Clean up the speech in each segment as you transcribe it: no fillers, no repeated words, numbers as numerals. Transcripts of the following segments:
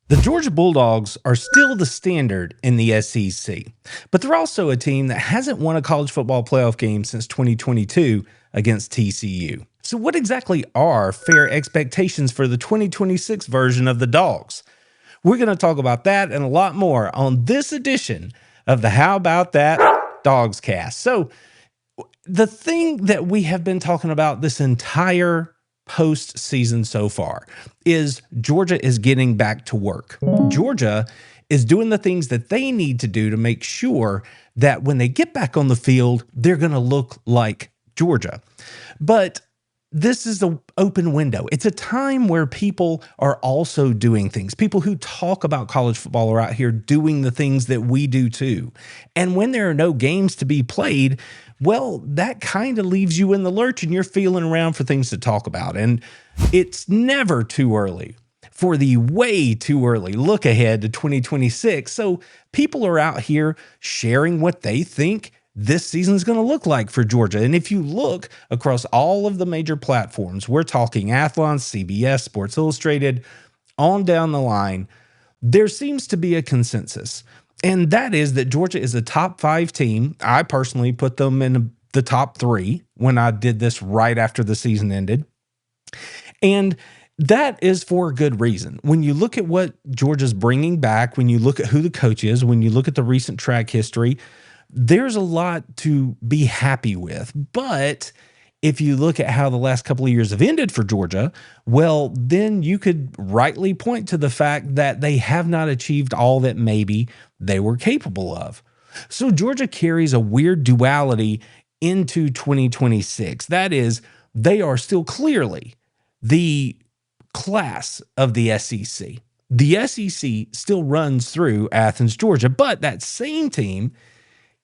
The Georgia Bulldogs are still the standard in the SEC, but they're also a team that hasn't won a college football playoff game since 2022 against TCU. So, what exactly are fair expectations for the 2026 version of the Dogs? We're going to talk about that and a lot more on this edition of the How About That Dogs Cast. So, the thing that we have been talking about this entire postseason so far is Georgia is getting back to work. Georgia is doing the things that they need to do to make sure that when they get back on the field, they're going to look like Georgia. But this is the open window. It's a time where people are also doing things. People who talk about college football are out here doing the things that we do too. And when there are no games to be played, well, that kind of leaves you in the lurch and you're feeling around for things to talk about. And it's never too early for the way too early look ahead to 2026. So people are out here sharing what they think this season is going to look like for Georgia. And if you look across all of the major platforms, we're talking Athlon, CBS, Sports Illustrated, on down the line, there seems to be a consensus. And that is that Georgia is a top 5 team. I personally put them in the top 3 when I did this right after the season ended. And that is for a good reason. When you look at what Georgia's bringing back, when you look at who the coach is, when you look at the recent track history, there's a lot to be happy with. But if you look at how the last couple of years have ended for Georgia, well, then you could rightly point to the fact that they have not achieved all that maybe they were capable of. So Georgia carries a weird duality into 2026. That is, they are still clearly the class of the SEC. The SEC still runs through Athens, Georgia, but that same team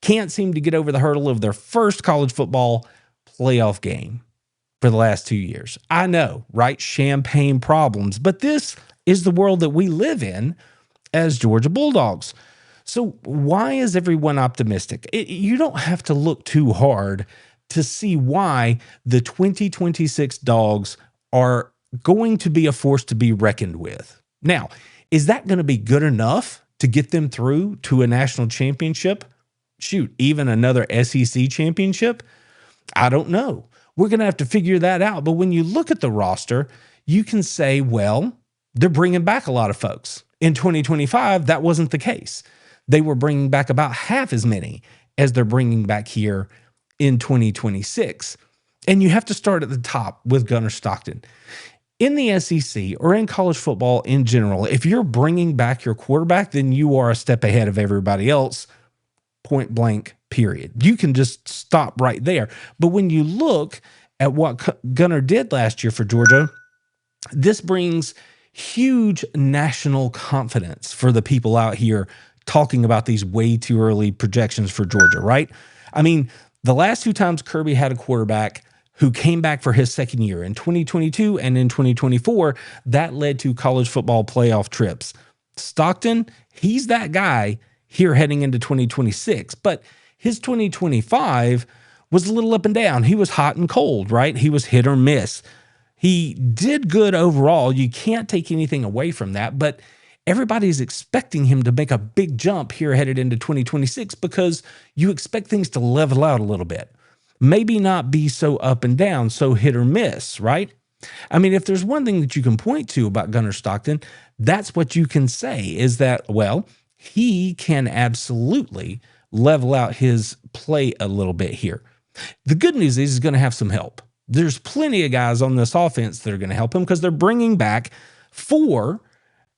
can't seem to get over the hurdle of their first college football playoff game for the last 2 years. I know, right? Champagne problems, but this is the world that we live in as Georgia Bulldogs. So why is everyone optimistic? You don't have to look too hard to see why the 2026 Dogs are going to be a force to be reckoned with. Now, is that going to be good enough to get them through to a national championship? Shoot, even another SEC championship? I don't know. We're going to have to figure that out. But when you look at the roster, you can say, well, they're bringing back a lot of folks. In 2025, that wasn't the case. They were bringing back about half as many as they're bringing back here in 2026. And you have to start at the top with Gunnar Stockton. In the SEC or in college football in general, if you're bringing back your quarterback, then you are a step ahead of everybody else. Point blank, period. You can just stop right there. But when you look at what Gunnar did last year for Georgia, this brings huge national confidence for the people out here talking about these way too early projections for Georgia, right? I mean, the last 2 times Kirby had a quarterback who came back for his second year in 2022 and in 2024, that led to college football playoff trips. Stockton, he's that guy here heading into 2026, but his 2025 was a little up and down. He was hot and cold, right? He was hit or miss. He did good overall. You can't take anything away from that, but everybody's expecting him to make a big jump here headed into 2026 because you expect things to level out a little bit. Maybe not be so up and down, so hit or miss, right? I mean, if there's one thing that you can point to about Gunnar Stockton, that's what you can say is that, well, he can absolutely level out his play a little bit here. The good news is he's going to have some help. There's plenty of guys on this offense that are going to help him because they're bringing back 4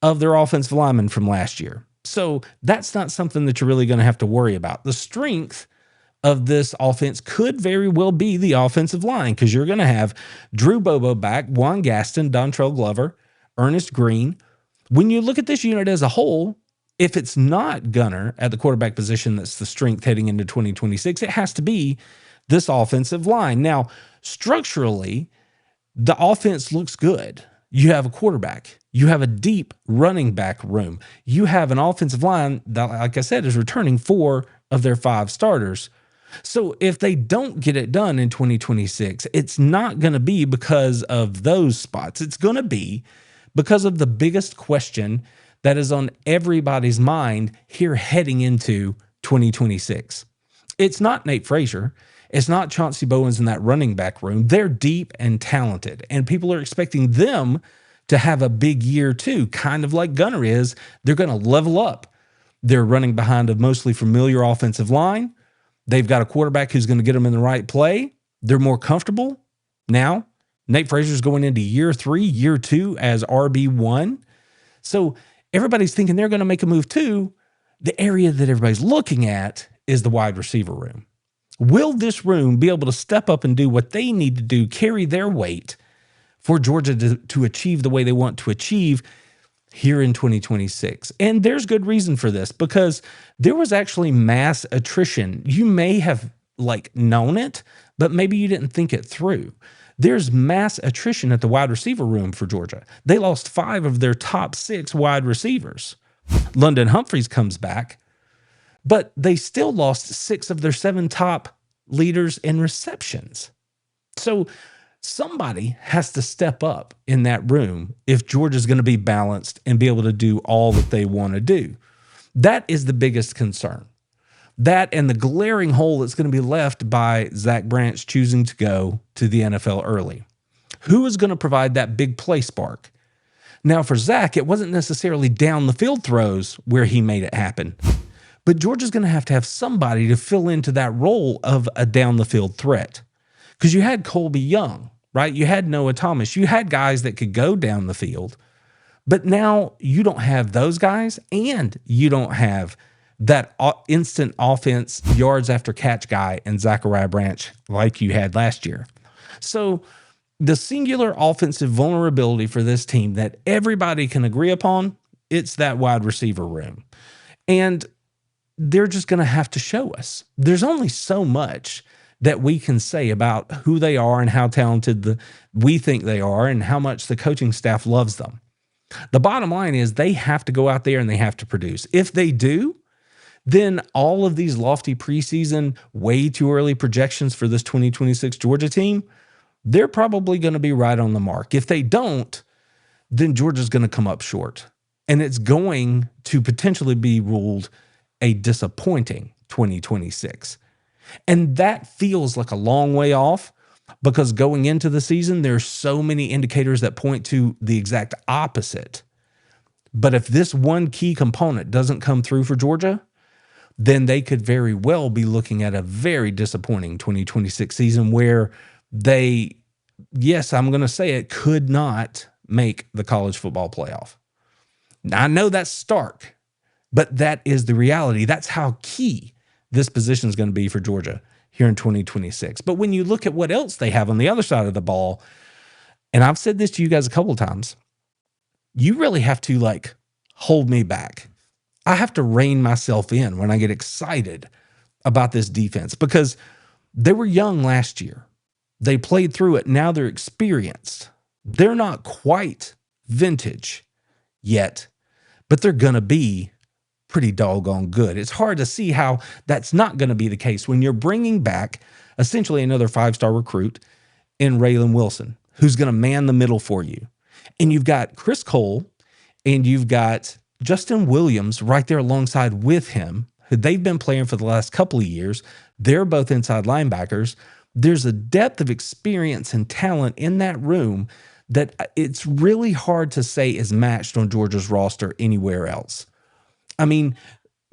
of their offensive linemen from last year. So that's not something that you're really going to have to worry about. The strength of this offense could very well be the offensive line because you're going to have Drew Bobo back, Juan Gaston, Dontrell Glover, Ernest Green. When you look at this unit as a whole, if it's not Gunnar at the quarterback position that's the strength heading into 2026, it has to be this offensive line. Now, structurally, the offense looks good. You have a quarterback. You have a deep running back room. You have an offensive line that, like I said, is returning 4 of their 5 starters. So if they don't get it done in 2026, it's not going to be because of those spots. It's going to be because of the biggest question that is on everybody's mind here heading into 2026. It's not Nate Frazier. It's not Chauncey Bowens in that running back room. They're deep and talented, and people are expecting them to have a big year too, kind of like Gunner is. They're going to level up. They're running behind a mostly familiar offensive line. They've got a quarterback who's going to get them in the right play. They're more comfortable. Now, Nate Frazier's going into year 3, year 2 as RB1. So everybody's thinking they're going to make a move too. The area that everybody's looking at is the wide receiver room. Will this room be able to step up and do what they need to do, carry their weight for Georgia to achieve the way they want to achieve here in 2026? And there's good reason for this, because there was actually mass attrition. You may have known it, but maybe you didn't think it through. There's mass attrition at the wide receiver room for Georgia. They lost 5 of their top 6 wide receivers. London Humphreys comes back, but they still lost 6 of their 7 top leaders in receptions. So somebody has to step up in that room if Georgia's going to be balanced and be able to do all that they want to do. That is the biggest concern. That and the glaring hole that's going to be left by Zach Branch choosing to go to the NFL early. Who is going to provide that big play spark? Now, for Zach, it wasn't necessarily down the field throws where he made it happen, but Georgia's going to have somebody to fill into that role of a down the field threat. Because you had Colby Young, right? You had Noah Thomas. You had guys that could go down the field, but now you don't have those guys, and you don't have that instant offense yards after catch guy in Zachariah Branch like you had last year. So the singular offensive vulnerability for this team that everybody can agree upon, it's that wide receiver room. And they're just going to have to show us. There's only so much that we can say about who they are and how talented we think they are and how much the coaching staff loves them. The bottom line is they have to go out there and they have to produce. If they do, then all of these lofty preseason, way too early projections for this 2026 Georgia team, they're probably going to be right on the mark. If they don't, then Georgia's going to come up short. And it's going to potentially be ruled a disappointing 2026. And that feels like a long way off, because going into the season, there's so many indicators that point to the exact opposite. But if this one key component doesn't come through for Georgia, then they could very well be looking at a very disappointing 2026 season where they, yes, I'm going to say it, could not make the college football playoff. Now, I know that's stark, but that is the reality. That's how key this position is going to be for Georgia here in 2026. But when you look at what else they have on the other side of the ball, and I've said this to you guys a couple of times, you really have to hold me back. I have to rein myself in when I get excited about this defense, because they were young last year. They played through it. Now they're experienced. They're not quite vintage yet, but they're going to be pretty doggone good. It's hard to see how that's not going to be the case when you're bringing back essentially another 5-star recruit in Raylan Wilson, who's going to man the middle for you. And you've got Chris Cole and you've got Justin Williams right there alongside with him, who they've been playing for the last couple of years. They're both inside linebackers. There's a depth of experience and talent in that room that it's really hard to say is matched on Georgia's roster anywhere else. I mean,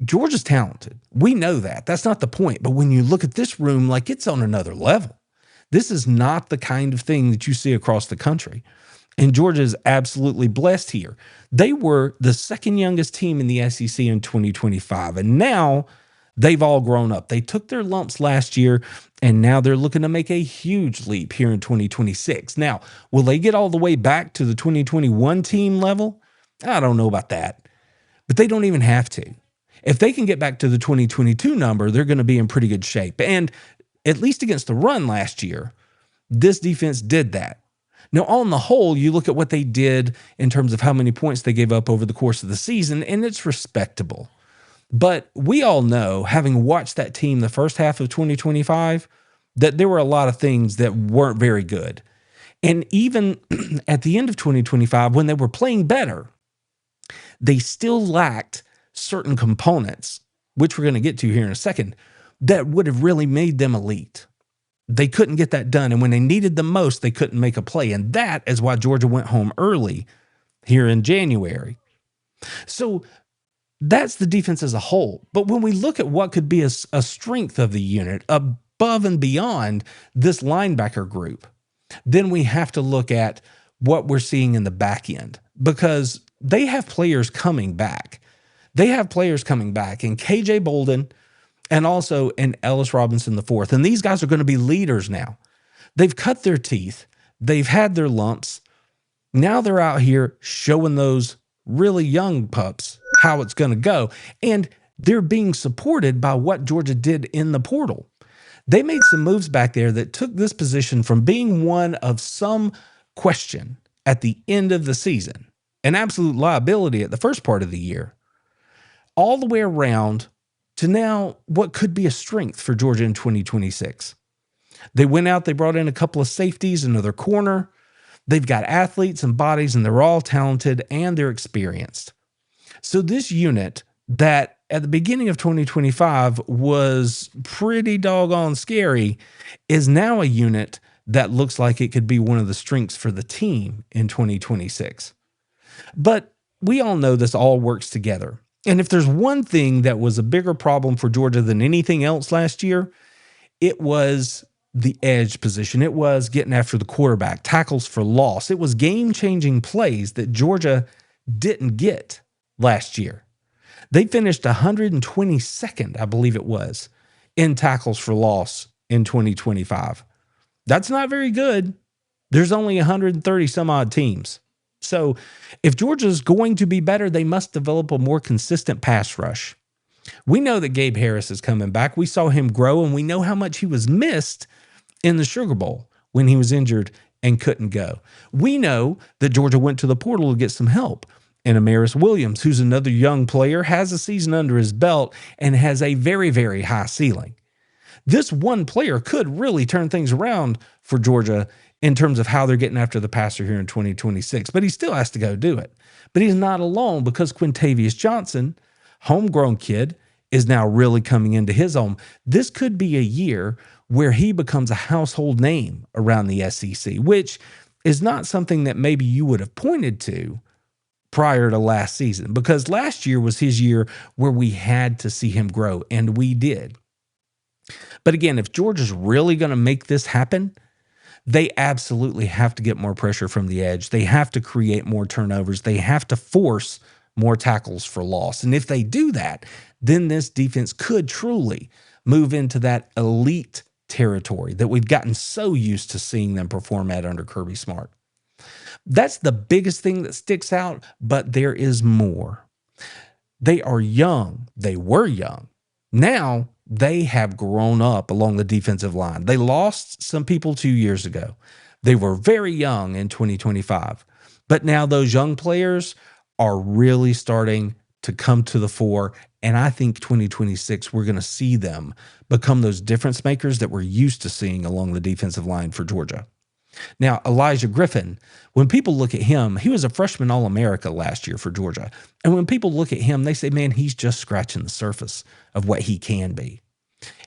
Georgia's talented. We know that. That's not the point. But when you look at this room, it's on another level. This is not the kind of thing that you see across the country. And Georgia is absolutely blessed here. They were the second youngest team in the SEC in 2025, and now they've all grown up. They took their lumps last year, and now they're looking to make a huge leap here in 2026. Now, will they get all the way back to the 2021 team level? I don't know about that, but they don't even have to. If they can get back to the 2022 number, they're going to be in pretty good shape. And at least against the run last year, this defense did that. Now, on the whole, you look at what they did in terms of how many points they gave up over the course of the season, and it's respectable. But we all know, having watched that team the first half of 2025, that there were a lot of things that weren't very good. And even at the end of 2025, when they were playing better, they still lacked certain components, which we're going to get to here in a second, that would have really made them elite. They couldn't get that done. And when they needed the most, they couldn't make a play. And that is why Georgia went home early here in January. So that's the defense as a whole. But when we look at what could be a strength of the unit above and beyond this linebacker group, then we have to look at what we're seeing in the back end, because they have players coming back. They have players coming back in KJ Bolden and also in Ellis Robinson IV. And these guys are going to be leaders now. They've cut their teeth. They've had their lumps. Now they're out here showing those really young pups how it's going to go. And they're being supported by what Georgia did in the portal. They made some moves back there that took this position from being one of some question at the end of the season, an absolute liability at the first part of the year, all the way around to now what could be a strength for Georgia in 2026. They went out, they brought in a couple of safeties, another corner. They've got athletes and bodies, and they're all talented and they're experienced. So this unit that at the beginning of 2025 was pretty doggone scary is now a unit that looks like it could be one of the strengths for the team in 2026. But we all know this all works together. And if there's one thing that was a bigger problem for Georgia than anything else last year, it was the edge position. It was getting after the quarterback, tackles for loss. It was game-changing plays that Georgia didn't get last year. They finished 122nd, I believe it was, in tackles for loss in 2025. That's not very good. There's only 130 some odd teams. So if Georgia's going to be better, they must develop a more consistent pass rush. We know that Gabe Harris is coming back. We saw him grow, and we know how much he was missed in the Sugar Bowl when he was injured and couldn't go. We know that Georgia went to the portal to get some help. And Amaris Williams, who's another young player, has a season under his belt and has a very, very high ceiling. This one player could really turn things around for Georgia in terms of how they're getting after the passer here in 2026, but he still has to go do it. But he's not alone, because Quintavious Johnson, homegrown kid, is now really coming into his own. This could be a year where he becomes a household name around the SEC, which is not something that maybe you would have pointed to prior to last season, because last year was his year where we had to see him grow, and we did. But again, if Georgia's really going to make this happen, they absolutely have to get more pressure from the edge. They have to create more turnovers. They have to force more tackles for loss. And if they do that, then this defense could truly move into that elite territory that we've gotten so used to seeing them perform at under Kirby Smart. That's the biggest thing that sticks out, but there is more. They are young. They were young. Now they have grown up along the defensive line. They lost some people 2 years ago. They were very young in 2025. But now those young players are really starting to come to the fore. And I think 2026, we're going to see them become those difference makers that we're used to seeing along the defensive line for Georgia. Now, Elijah Griffin, when people look at him, he was a freshman All-America last year for Georgia. And when people look at him, they say, man, he's just scratching the surface of what he can be.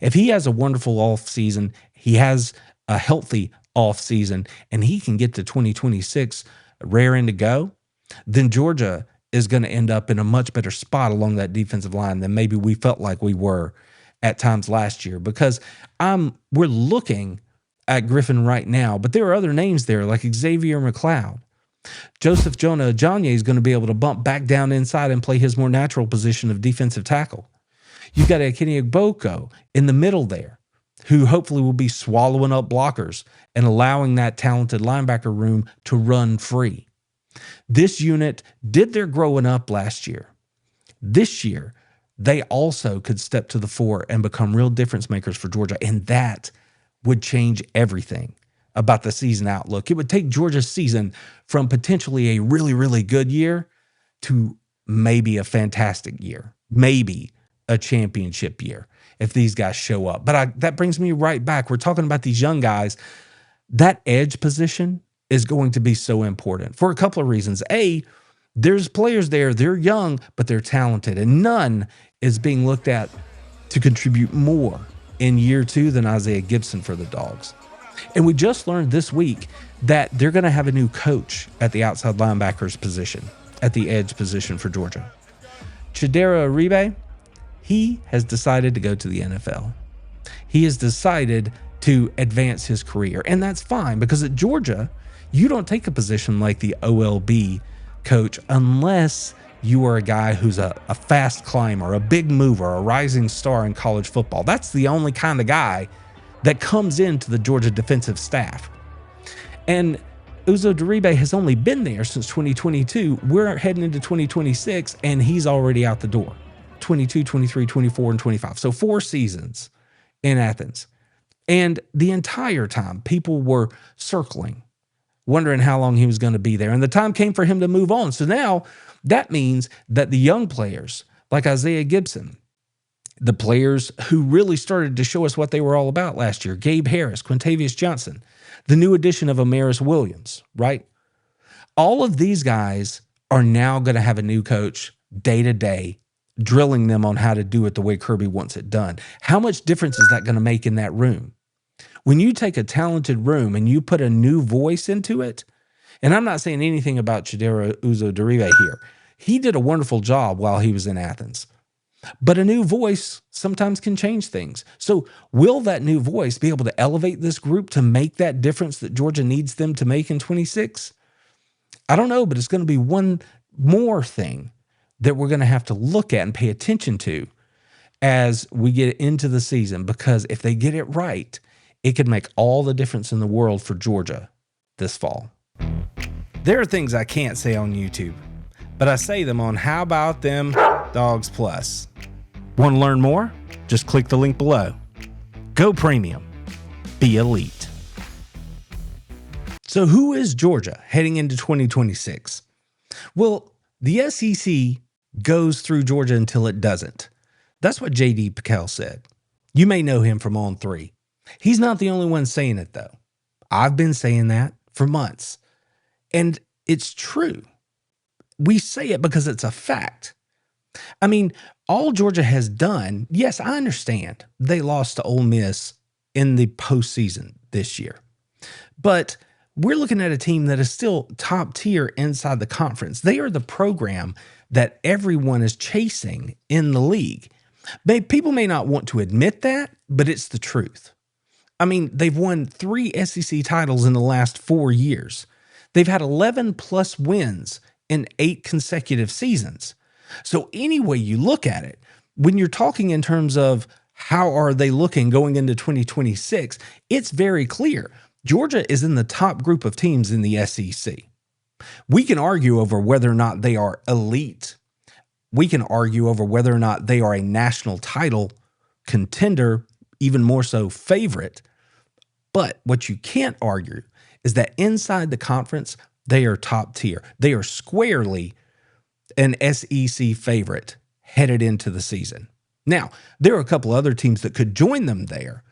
If he has a wonderful offseason, he has a healthy offseason, and he can get to 2026 raring to go, then Georgia is going to end up in a much better spot along that defensive line than maybe we felt like we were at times last year, because we're looking at Griffin right now, but there are other names there like Xavier McLeod. Joseph Jonah Ajonye is going to be able to bump back down inside and play his more natural position of defensive tackle. You've got Kenny Ogboko in the middle there, who hopefully will be swallowing up blockers and allowing that talented linebacker room to run free. This unit did their growing up last year. This year, they also could step to the fore and become real difference makers for Georgia, and that would change everything about the season outlook. It would take Georgia's season from potentially a really, really good year to maybe a fantastic year, maybe a championship year if these guys show up. But that brings me right back. We're talking about these young guys. That edge position is going to be so important for a couple of reasons. A, There's players there, they're young, but they're talented, and none is being looked at to contribute more in year 2 than Isaiah Gibson for the Dogs. And we just learned this week that they're going to have a new coach at the outside linebackers position, at the edge position for Georgia. Chidera Uribe, he has decided to go to the NFL. He has decided to advance his career, and that's fine, because at Georgia, you don't take a position like the OLB coach unless you are a guy who's a fast climber, a big mover, a rising star in college football. That's the only kind of guy that comes into the Georgia defensive staff. And Uzo Duribe has only been there since 2022. We're heading into 2026, and he's already out the door. 22, 23, 24, and 25. So 4 seasons in Athens. And the entire time, people were circling, wondering how long he was going to be there. And the time came for him to move on. So now that means that the young players, like Isaiah Gibson, the players who really started to show us what they were all about last year, Gabe Harris, Quintavious Johnson, the new addition of Amaris Williams, right? All of these guys are now going to have a new coach day to day, drilling them on how to do it the way Kirby wants it done. How much difference is that going to make in that room? When you take a talented room and you put a new voice into it, and I'm not saying anything about Chidera Uzo Duribe here. He did a wonderful job while he was in Athens. But a new voice sometimes can change things. So will that new voice be able to elevate this group to make that difference that Georgia needs them to make in 26? I don't know, but it's going to be one more thing that we're going to have to look at and pay attention to as we get into the season, because if they get it right, it could make all the difference in the world for Georgia this fall. There are things I can't say on YouTube, but I say them on How About Them Dogs Plus. Want to learn more? Just click the link below. Go premium. Be elite. So who is Georgia heading into 2026? Well, the SEC goes through Georgia until it doesn't. That's what J.D. Pickell said. You may know him from On3. He's not the only one saying it, though. I've been saying that for months. And it's true. We say it because it's a fact. I mean, all Georgia has done, yes, I understand they lost to Ole Miss in the postseason this year. But we're looking at a team that is still top tier inside the conference. They are the program that everyone is chasing in the league. People may not want to admit that, but it's the truth. I mean, they've won 3 SEC titles in the last 4 years. They've had 11 plus wins in 8 consecutive seasons. So any way you look at it, when you're talking in terms of how are they looking going into 2026, it's very clear. Georgia is in the top group of teams in the SEC. We can argue over whether or not they are elite. We can argue over whether or not they are a national title contender, even more so favorite. But what you can't argue is that inside the conference, they are top tier. They are squarely an SEC favorite headed into the season. Now, there are a couple other teams that could join them there,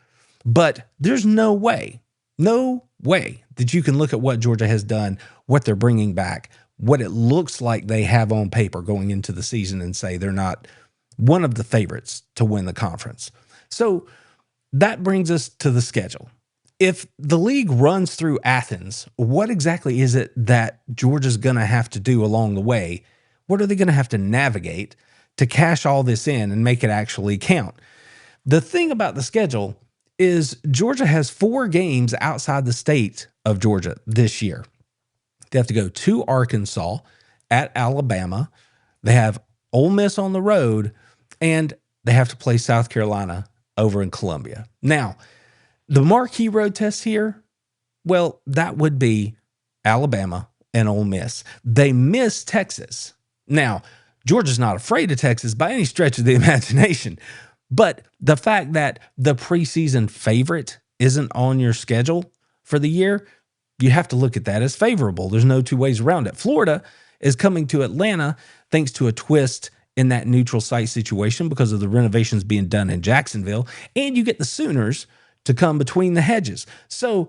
but there's no way that you can look at what Georgia has done, what they're bringing back, what it looks like they have on paper going into the season and say they're not one of the favorites to win the conference. So that brings us to the schedule. If the league runs through Athens, what exactly is it that Georgia's going to have to do along the way? What are they going to have to navigate to cash all this in and make it actually count? The thing about the schedule is Georgia has 4 games outside the state of Georgia this year. They have to go to Arkansas, at Alabama. They have Ole Miss on the road, and they have to play South Carolina over in Columbia. Now, the marquee road test here, well, that would be Alabama and Ole Miss. They miss Texas. Now, Georgia's not afraid of Texas by any stretch of the imagination, but the fact that the preseason favorite isn't on your schedule for the year, you have to look at that as favorable. There's no two ways around it. Florida is coming to Atlanta thanks to a twist in that neutral site situation because of the renovations being done in Jacksonville, and you get the Sooners to come between the hedges. So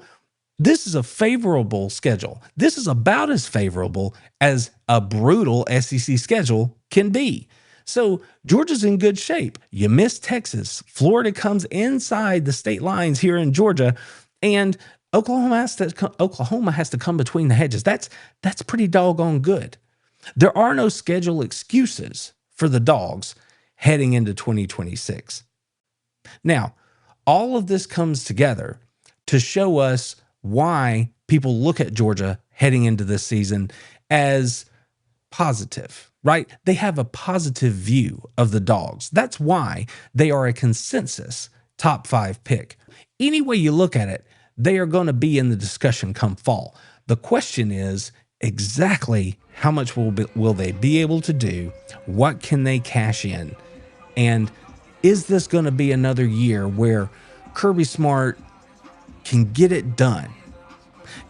This is a favorable schedule. This is about as favorable as a brutal SEC schedule can be. So Georgia's in good shape. You miss Texas. Florida comes inside the state lines here in Georgia, and Oklahoma has to come between the hedges. That's pretty doggone good. There are no schedule excuses for the Dogs heading into 2026. Now, all of this comes together to show us why people look at Georgia heading into this season as positive, right? They have a positive view of the Dogs. That's why they are a consensus top 5 pick. Any way you look at it, they are going to be in the discussion come fall. The question is exactly how much will they be able to do? What can they cash in? And is this going to be another year where Kirby Smart can get it done?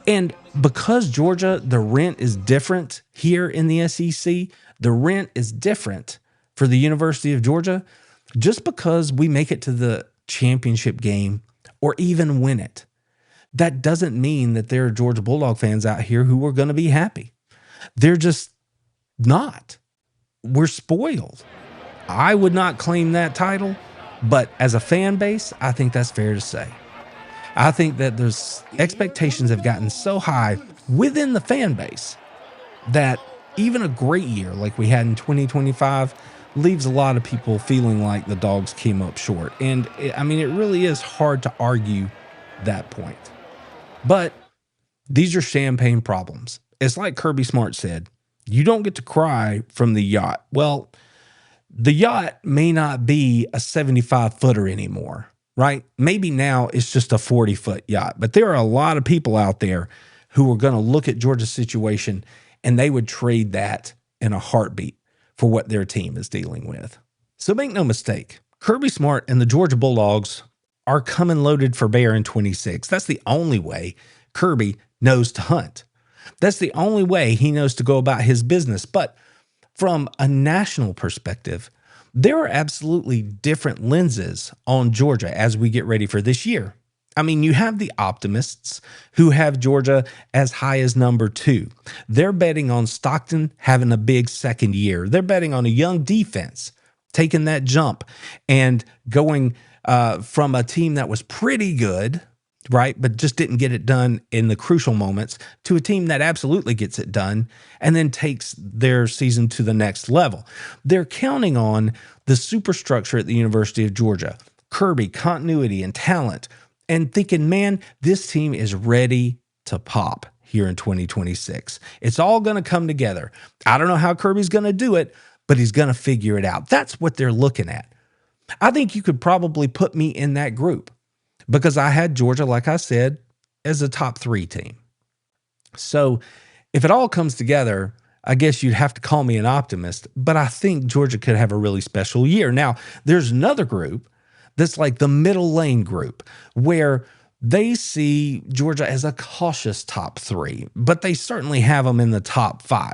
And because Georgia, the rent is different here in the SEC, the rent is different for the University of Georgia. Just because we make it to the championship game or even win it, that doesn't mean that there are Georgia Bulldog fans out here who are going to be happy. They're just not. We're spoiled. I would not claim that title, but as a fan base, I think that's fair to say. I think that there's expectations have gotten so high within the fan base that even a great year like we had in 2025 leaves a lot of people feeling like the Dogs came up short. And it really is hard to argue that point. But these are champagne problems. It's like Kirby Smart said, you don't get to cry from the yacht. Well, the yacht may not be a 75-footer anymore, right? Maybe now it's just a 40-foot yacht, but there are a lot of people out there who are going to look at Georgia's situation and they would trade that in a heartbeat for what their team is dealing with. So make no mistake, Kirby Smart and the Georgia Bulldogs are coming loaded for bear in 26. That's the only way Kirby knows to hunt. That's the only way he knows to go about his business. But from a national perspective, there are absolutely different lenses on Georgia as we get ready for this year. You have the optimists who have Georgia as high as number 2. They're betting on Stockton having a big second year. They're betting on a young defense taking that jump and going from a team that was pretty good, right, but just didn't get it done in the crucial moments, to a team that absolutely gets it done and then takes their season to the next level. They're counting on the superstructure at the University of Georgia, Kirby, continuity and talent, and thinking, man, this team is ready to pop here in 2026. It's all going to come together. I don't know how Kirby's going to do it, but he's going to figure it out. That's what they're looking at. I think you could probably put me in that group because I had Georgia, like I said, as a top 3 team. So if it all comes together, I guess you'd have to call me an optimist, but I think Georgia could have a really special year. Now, there's another group that's like the middle lane group where they see Georgia as a cautious top 3, but they certainly have them in the top 5.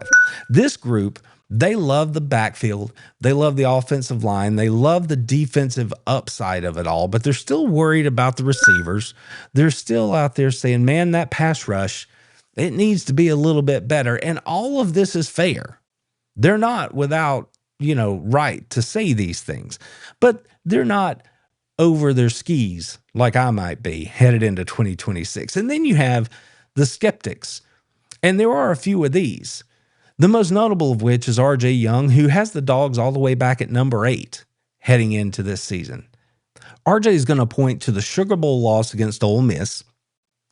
This group, they love the backfield. They love the offensive line. They love the defensive upside of it all, but they're still worried about the receivers. They're still out there saying, man, that pass rush, it needs to be a little bit better. And all of this is fair. They're not without, right to say these things, but they're not over their skis like I might be headed into 2026. And then you have the skeptics, and there are a few of these. The most notable of which is RJ Young, who has the Dogs all the way back at number 8 heading into this season. RJ is going to point to the Sugar Bowl loss against Ole Miss,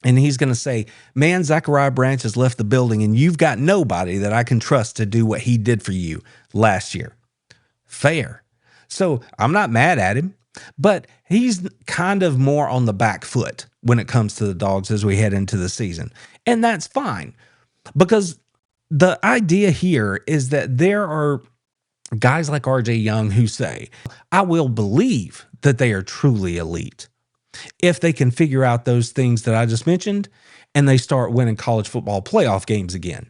and he's going to say, man, Zachariah Branch has left the building, and you've got nobody that I can trust to do what he did for you last year. Fair. So I'm not mad at him, but he's kind of more on the back foot when it comes to the Dogs as we head into the season. And that's fine, because the idea here is that there are guys like RJ Young who say, I will believe that they are truly elite if they can figure out those things that I just mentioned and they start winning college football playoff games again.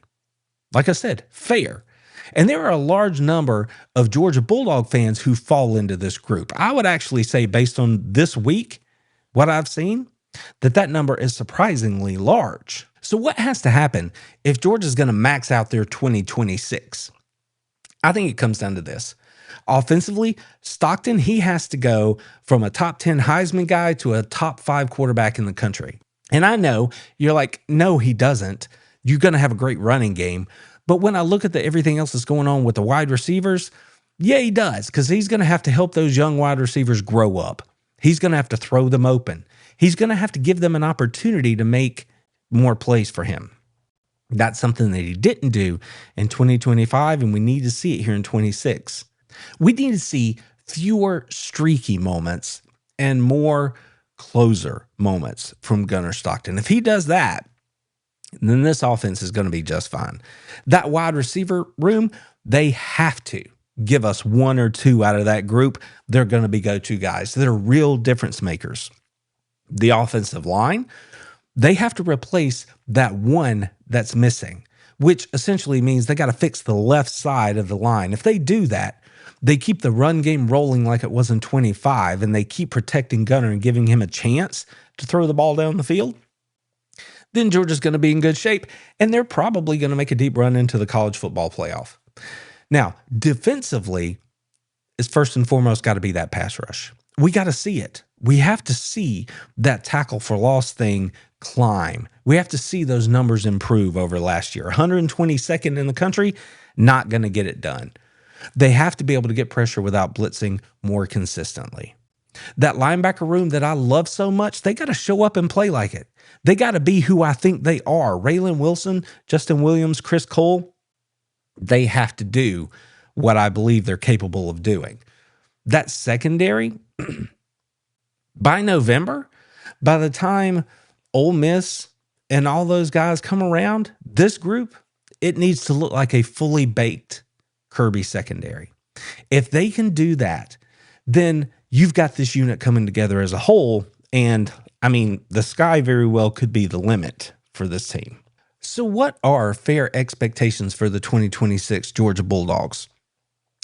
Like I said, fair. And there are a large number of Georgia Bulldog fans who fall into this group. I would actually say, based on this week, what I've seen, that number is surprisingly large. So what has to happen if Georgia's going to max out their 2026? I think it comes down to this. Offensively, Stockton, he has to go from a top 10 Heisman guy to a top 5 quarterback in the country. And I know you're like, no, he doesn't. You're going to have a great running game. But when I look at everything else that's going on with the wide receivers, yeah, he does, because he's going to have to help those young wide receivers grow up. He's going to have to throw them open. He's going to have to give them an opportunity to make more plays for him. That's something that he didn't do in 2025, and we need to see it here in 26. We need to see fewer streaky moments and more closer moments from Gunnar Stockton. If he does that, then this offense is going to be just fine. That wide receiver room, they have to give us one or two out of that group. They're going to be go-to guys. They're real difference makers. The offensive line, they have to replace that one that's missing, which essentially means they got to fix the left side of the line. If they do that, they keep the run game rolling like it was in 25, and they keep protecting Gunnar and giving him a chance to throw the ball down the field, then Georgia's going to be in good shape, and they're probably going to make a deep run into the college football playoff. Now, defensively is first and foremost got to be that pass rush. We got to see it. We have to see that tackle for loss thing climb. We have to see those numbers improve over last year. 122nd in the country, not going to get it done. They have to be able to get pressure without blitzing more consistently. That linebacker room that I love so much, they got to show up and play like it. They got to be who I think they are. Raylan Wilson, Justin Williams, Chris Cole, they have to do what I believe they're capable of doing. That secondary, by November, by the time Ole Miss and all those guys come around, this group, it needs to look like a fully baked Kirby secondary. If they can do that, then you've got this unit coming together as a whole. And I mean, the sky very well could be the limit for this team. So what are fair expectations for the 2026 Georgia Bulldogs?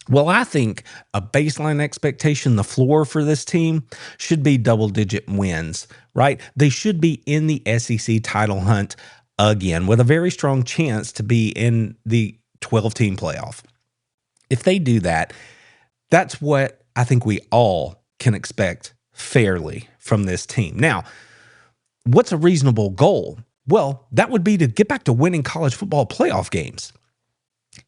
Well, I think a baseline expectation, the floor for this team, should be double-digit wins, right? They should be in the SEC title hunt again with a very strong chance to be in the 12-team playoff. If they do that, that's what I think we all can expect fairly from this team. Now, what's a reasonable goal? Well, that would be to get back to winning college football playoff games.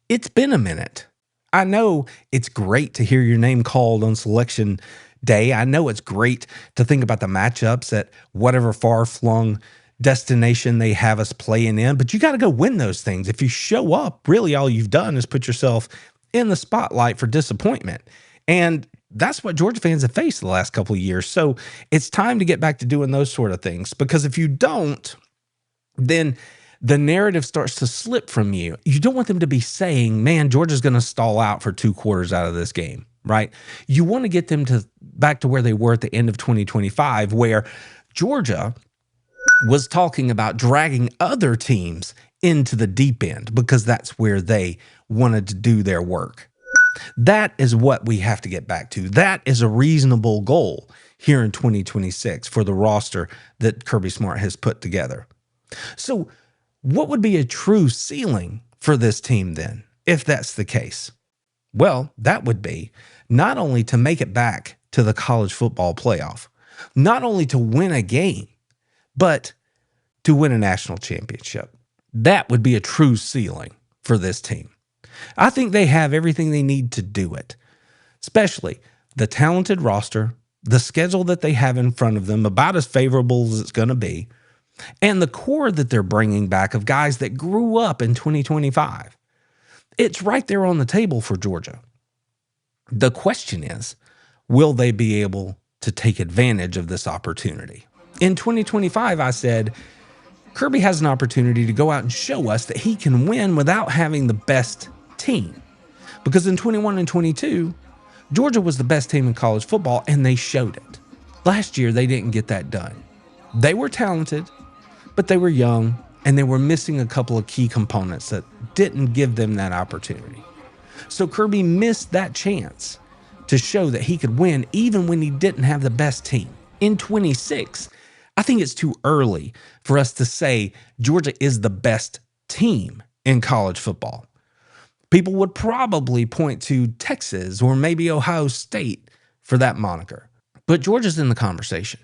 It's been a minute. I know it's great to hear your name called on selection day. I know it's great to think about the matchups at whatever far-flung destination they have us playing in, but you got to go win those things. If you show up, really all you've done is put yourself in the spotlight for disappointment. And that's what Georgia fans have faced the last couple of years. So it's time to get back to doing those sort of things, because if you don't, then the narrative starts to slip from you. You don't want them to be saying, man, Georgia's going to stall out for 2 quarters out of this game, right? You want to get them to back to where they were at the end of 2025, where Georgia was talking about dragging other teams into the deep end because that's where they wanted to do their work. That is what we have to get back to. That is a reasonable goal here in 2026 for the roster that Kirby Smart has put together. So what would be a true ceiling for this team then, if that's the case? Well, that would be not only to make it back to the college football playoff, not only to win a game, but to win a national championship. That would be a true ceiling for this team. I think they have everything they need to do it, especially the talented roster, the schedule that they have in front of them, about as favorable as it's going to be, and the core that they're bringing back of guys that grew up in 2025. It's right there on the table for Georgia. The question is, will they be able to take advantage of this opportunity? In 2025, I said, Kirby has an opportunity to go out and show us that he can win without having the best team. Because in 21 and 22, Georgia was the best team in college football, and they showed it. Last year, they didn't get that done. They were talented, but they were young, and they were missing a couple of key components that didn't give them that opportunity. So Kirby missed that chance to show that he could win even when he didn't have the best team. In 26, I think it's too early for us to say Georgia is the best team in college football. People would probably point to Texas or maybe Ohio State for that moniker, but Georgia's in the conversation.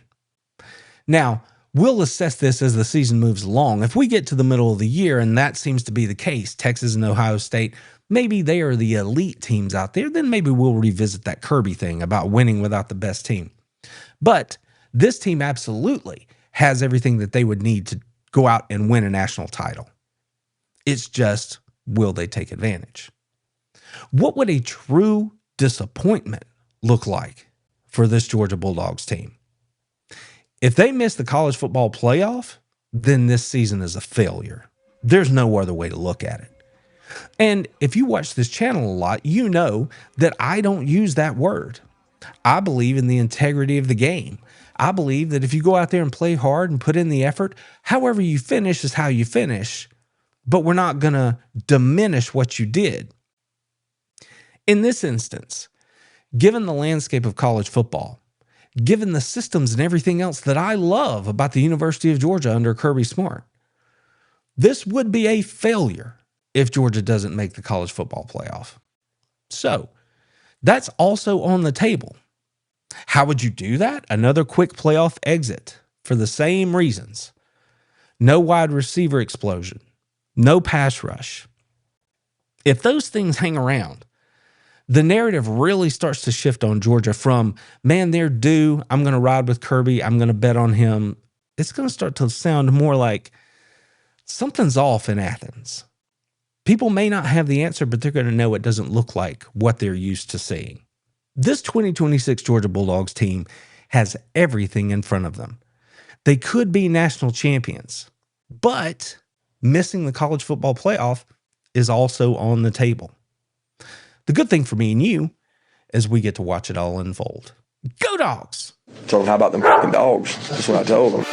Now, we'll assess this as the season moves along. If we get to the middle of the year and that seems to be the case, Texas and Ohio State, maybe they are the elite teams out there, then maybe we'll revisit that Kirby thing about winning without the best team. But this team absolutely has everything that they would need to go out and win a national title. It's just, will they take advantage? What would a true disappointment look like for this Georgia Bulldogs team? If they miss the college football playoff, then this season is a failure. There's no other way to look at it. And if you watch this channel a lot, you know that I don't use that word. I believe in the integrity of the game. I believe that if you go out there and play hard and put in the effort, however you finish is how you finish, but we're not going to diminish what you did. In this instance, given the landscape of college football, given the systems and everything else that I love about the University of Georgia under Kirby Smart, this would be a failure if Georgia doesn't make the college football playoff. So that's also on the table. How would you do that? Another quick playoff exit for the same reasons. No wide receiver explosion. No pass rush. If those things hang around, the narrative really starts to shift on Georgia from, man, they're due. I'm going to ride with Kirby. I'm going to bet on him. It's going to start to sound more like something's off in Athens. People may not have the answer, but they're going to know it doesn't look like what they're used to seeing. This 2026 Georgia Bulldogs team has everything in front of them. They could be national champions, but missing the college football playoff is also on the table. The good thing for me and you is we get to watch it all unfold. Go Dogs! Told them, how about them fucking dogs? That's what I told them.